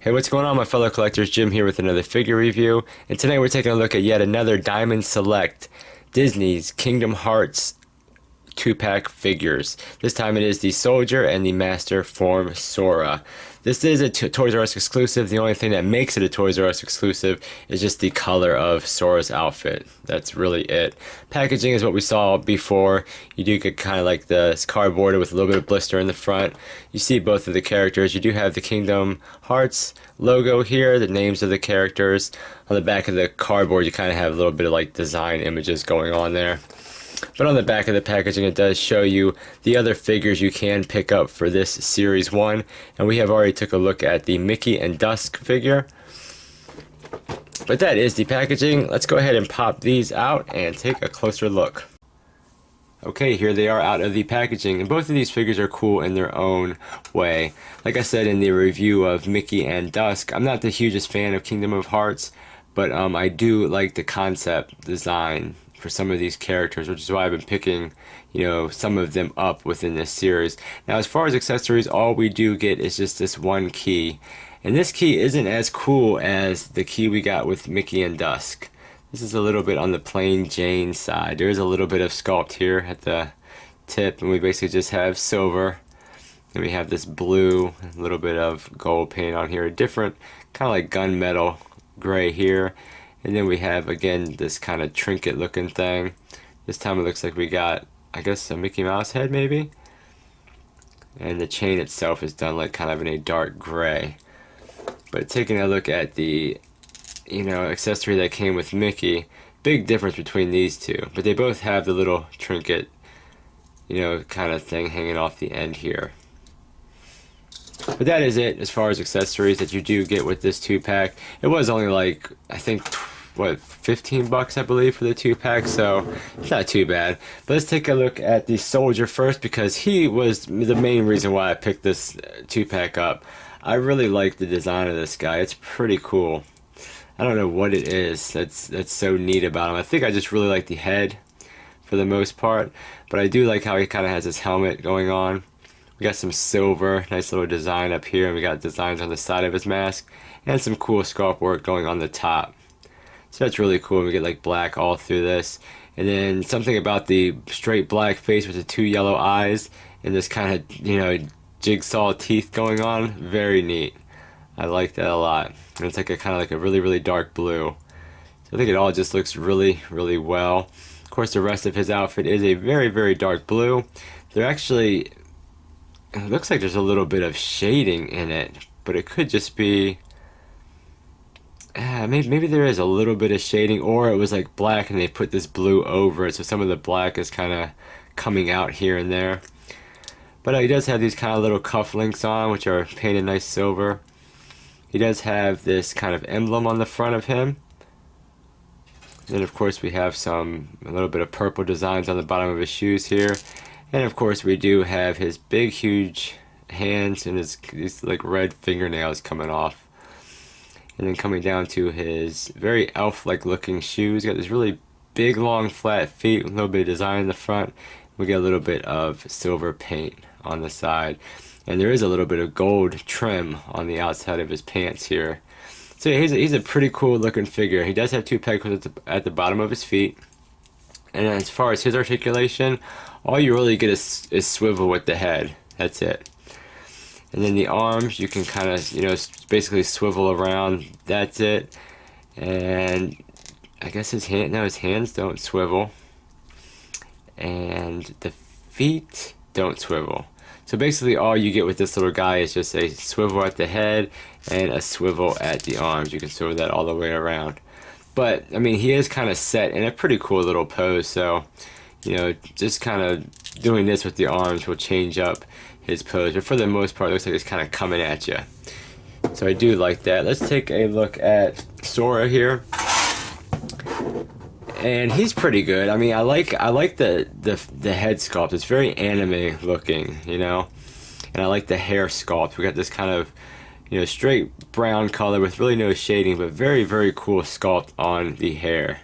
Hey, what's going on, my fellow collectors? Jim here with another figure review, and today we're taking a look at yet another Diamond Select Disney's Kingdom Hearts 2-pack figures. This time it is the Soldier and the Master Form Sora. This is a Toys R Us exclusive. The only thing that makes it a Toys R Us exclusive is just the color of Sora's outfit. That's really it. Packaging is what we saw before. You do get kind of like the cardboard with a little bit of blister in the front. You see both of the characters. You do have the Kingdom Hearts logo here, the names of the characters. On the back of the cardboard you kind of have a little bit of like design images going on there. But on the back of the packaging it does show you the other figures you can pick up for this Series 1. And we have already took a look at the Mickey and Dusk figure. But that is the packaging. Let's go ahead and pop these out and take a closer look. Okay, here they are out of the packaging, and both of these figures are cool in their own way. Like I said in the review of Mickey and Dusk, I'm not the hugest fan of Kingdom of Hearts, but I do like the concept design for some of these characters, which is why I've been picking, some of them up within this series. Now, as far as accessories, all we do get is just this one key, and this key isn't as cool as the key we got with Mickey and Dusk. This is a little bit on the plain Jane side. There is a little bit of sculpt here at the tip, and we basically just have silver. Then we have this blue, a little bit of gold paint on here, a different kind of like gunmetal gray here. And then we have, again, this kind of trinket looking thing. This time it looks like we got, I guess, a Mickey Mouse head maybe. And the chain itself is done like kind of in a dark gray. But taking a look at the, accessory that came with Mickey, big difference between these two. But they both have the little trinket, kind of thing hanging off the end here. But that is it as far as accessories that you do get with this 2-pack. It was only like, I think, what, 15 bucks I believe for the 2-pack, so it's not too bad. But let's take a look at the Soldier first, because he was the main reason why I picked this 2-pack up. I really like the design of this guy. It's pretty cool. I don't know what it is that's so neat about him. I think I just really like the head for the most part, but I do like how he kind of has his helmet going on. We got some silver, nice little design up here, and we got designs on the side of his mask, and some cool sculpt work going on the top. So that's really cool. We get like black all through this, and then something about the straight black face with the 2 yellow eyes and this kind of jigsaw teeth going on. Very neat. I like that a lot. And it's like a kind of like a really dark blue. So I think it all just looks really well. Of course, the rest of his outfit is a very dark blue. They're actually, it looks like there's a little bit of shading in it, but it could just be, maybe there is a little bit of shading, or it was like black and they put this blue over it, so some of the black is kind of coming out here and there. But he does have these kind of little cufflinks on, which are painted nice silver. He does have this kind of emblem on the front of him. Then of course we have a little bit of purple designs on the bottom of his shoes here. And of course we do have his big huge hands and these like red fingernails coming off. And then coming down to his very elf-like looking shoes. Got these really big long flat feet with a little bit of design in the front. We get a little bit of silver paint on the side. And there is a little bit of gold trim on the outside of his pants here. So yeah, he's a pretty cool looking figure. He does have 2 pegboards at the bottom of his feet. And as far as his articulation, all you really get is swivel with the head. That's it. And then the arms, you can kind of, basically swivel around. That's it. And I guess his hands don't swivel. And the feet don't swivel. So basically all you get with this little guy is just a swivel at the head and a swivel at the arms. You can swivel that all the way around. But, I mean, he is kind of set in a pretty cool little pose, so, just kind of doing this with the arms will change up his pose. But for the most part, it looks like it's kind of coming at you. So I do like that. Let's take a look at Sora here. And he's pretty good. I mean, I like the head sculpt. It's very anime looking, And I like the hair sculpt. We got this kind of, straight brown color with really no shading, but very cool sculpt on the hair.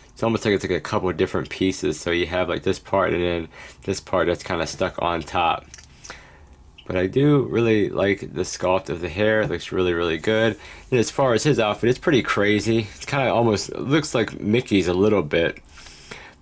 It's almost like it's like a couple of different pieces. So you have like this part and then this part that's kind of stuck on top. But I do really like the sculpt of the hair. It looks really, really good. And as far as his outfit, it's pretty crazy. It's kind of almost, it looks like Mickey's a little bit.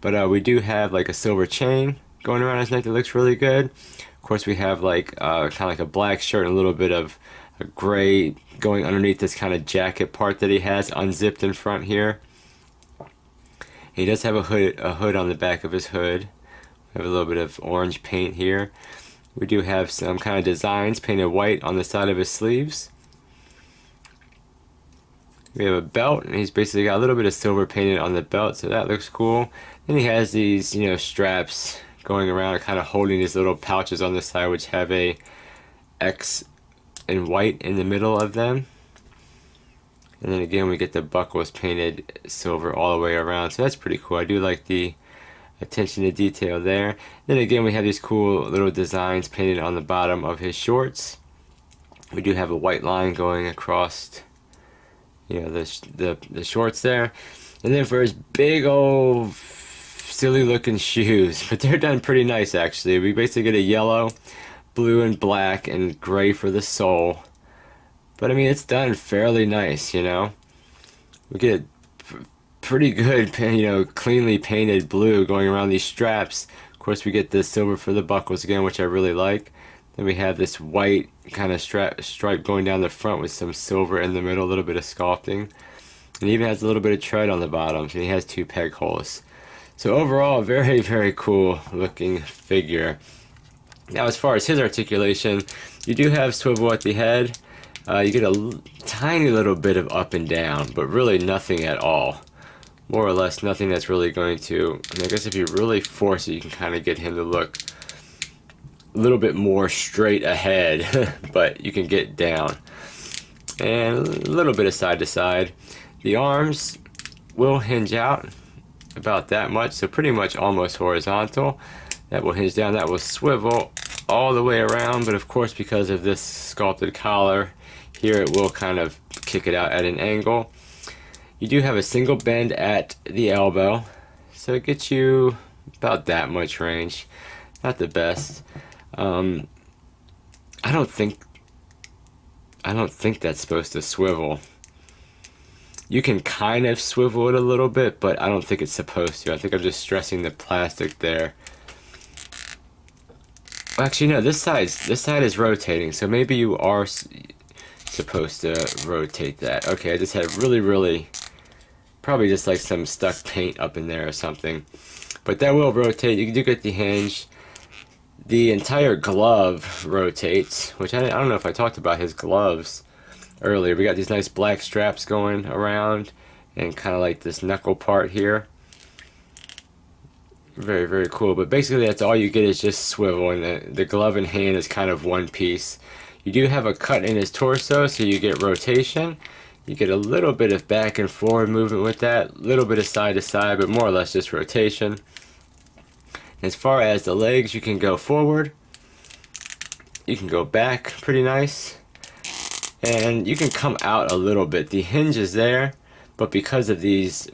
But we do have like a silver chain going around his neck that looks really good. Of course, we have like kind of like a black shirt and a little bit of a gray going underneath this kind of jacket part that he has unzipped in front here. He does have a hood on the back of his hood. We have a little bit of orange paint here. We do have some kind of designs painted white on the side of his sleeves. We have a belt, and he's basically got a little bit of silver painted on the belt, so that looks cool. Then he has these, you know, straps going around, kind of holding these little pouches on the side, which have a X in white in the middle of them. And then again, we get the buckles painted silver all the way around, so that's pretty cool. I do like the attention to detail there. Then again, we have these cool little designs painted on the bottom of his shorts. We do have a white line going across, you know, the shorts there. And then for his big old silly looking shoes, but they're done pretty nice actually. We basically get a yellow, blue and black and gray for the sole. But I mean, it's done fairly nice, you know. We get a pretty good, you know, cleanly painted blue going around these straps. Of course, we get the silver for the buckles again, which I really like. Then we have this white kind of stripe going down the front with some silver in the middle, a little bit of sculpting. And he even has a little bit of tread on the bottoms, and he has 2 peg holes. So overall, very, very cool looking figure. Now, as far as his articulation, you do have swivel at the head. You get a tiny little bit of up and down, but really nothing at all. More or less nothing that's really going to, and I guess if you really force it, you can kind of get him to look a little bit more straight ahead, but you can get down. And a little bit of side to side. The arms will hinge out about that much, so pretty much almost horizontal. That will hinge down, that will swivel all the way around, but of course because of this sculpted collar here, it will kind of kick it out at an angle. You do have a single bend at the elbow, so it gets you about that much range. Not the best. I don't think that's supposed to swivel. You can kind of swivel it a little bit, but I don't think it's supposed to. I think I'm just stressing the plastic there. Well, actually, no. This side is rotating, so maybe you are supposed to rotate that. Okay, I just had really probably just like some stuck paint up in there or something. But that will rotate. You do get the hinge. The entire glove rotates, which I don't know if I talked about his gloves earlier. We got these nice black straps going around and kind of like this knuckle part here. Very, very cool. But basically that's all you get is just swivel, and the glove and hand is kind of one piece. You do have a cut in his torso, so you get rotation. You get a little bit of back and forward movement with that, a little bit of side to side, but more or less just rotation. As far as the legs, you can go forward, you can go back pretty nice, and you can come out a little bit. The hinge is there, but because of these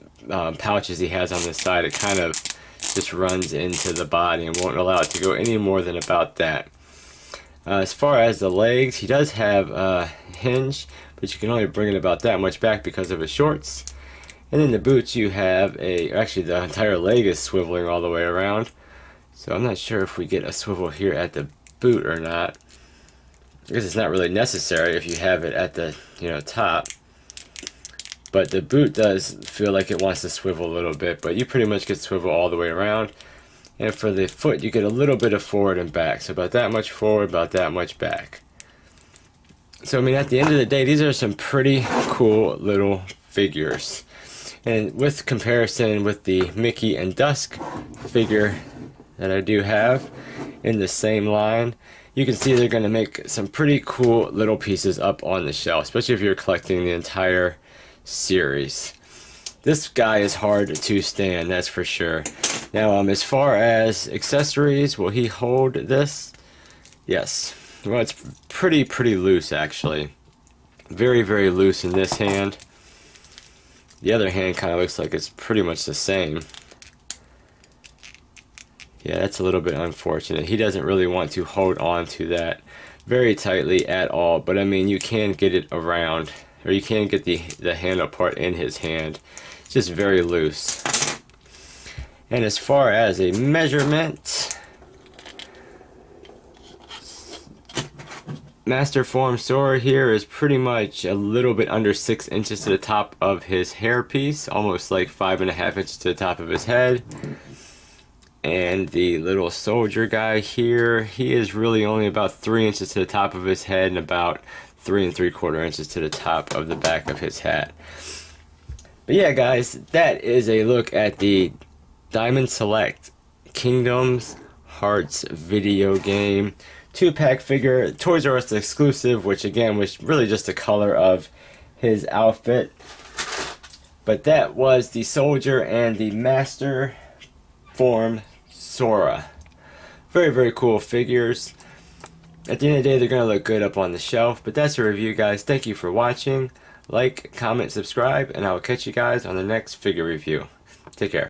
pouches he has on the side, it kind of just runs into the body and won't allow it to go any more than about that. As far as the legs, he does have a hinge, but you can only bring it about that much back because of his shorts. And then the boots, you have actually the entire leg is swiveling all the way around. So I'm not sure if we get a swivel here at the boot or not. I guess it's not really necessary if you have it at the, you know, top. But the boot does feel like it wants to swivel a little bit, but you pretty much get swivel all the way around. And for the foot, you get a little bit of forward and back. So about that much forward, about that much back. So I mean, at the end of the day, these are some pretty cool little figures. And with comparison with the Mickey and Dusk figure that I do have in the same line, you can see they're going to make some pretty cool little pieces up on the shelf, especially if you're collecting the entire series. This guy is hard to stand, that's for sure. Now, as far as accessories, will he hold this? Yes. Well, it's pretty loose, actually. Very, very loose in this hand. The other hand kind of looks like it's pretty much the same. Yeah, that's a little bit unfortunate. He doesn't really want to hold on to that. very tightly at all, but I mean, you can get it around, or you can get the handle part in his hand. It's just very loose. And as far as a measurement, Master Form Sora here is pretty much a little bit under 6 inches to the top of his hairpiece, almost like 5.5 inches to the top of his head. And the little soldier guy here, he is really only about 3 inches to the top of his head and about 3 3/4 inches to the top of the back of his hat. But yeah, guys, that is a look at the Diamond Select Kingdoms Hearts video game 2-pack figure, Toys R Us exclusive, which again was really just the color of his outfit. But that was the soldier and the Master Form Sora. Very, very cool figures. At the end of the day, they're going to look good up on the shelf. But that's a review, guys. Thank you for watching. Like, comment, subscribe, and I will catch you guys on the next figure review. Take care.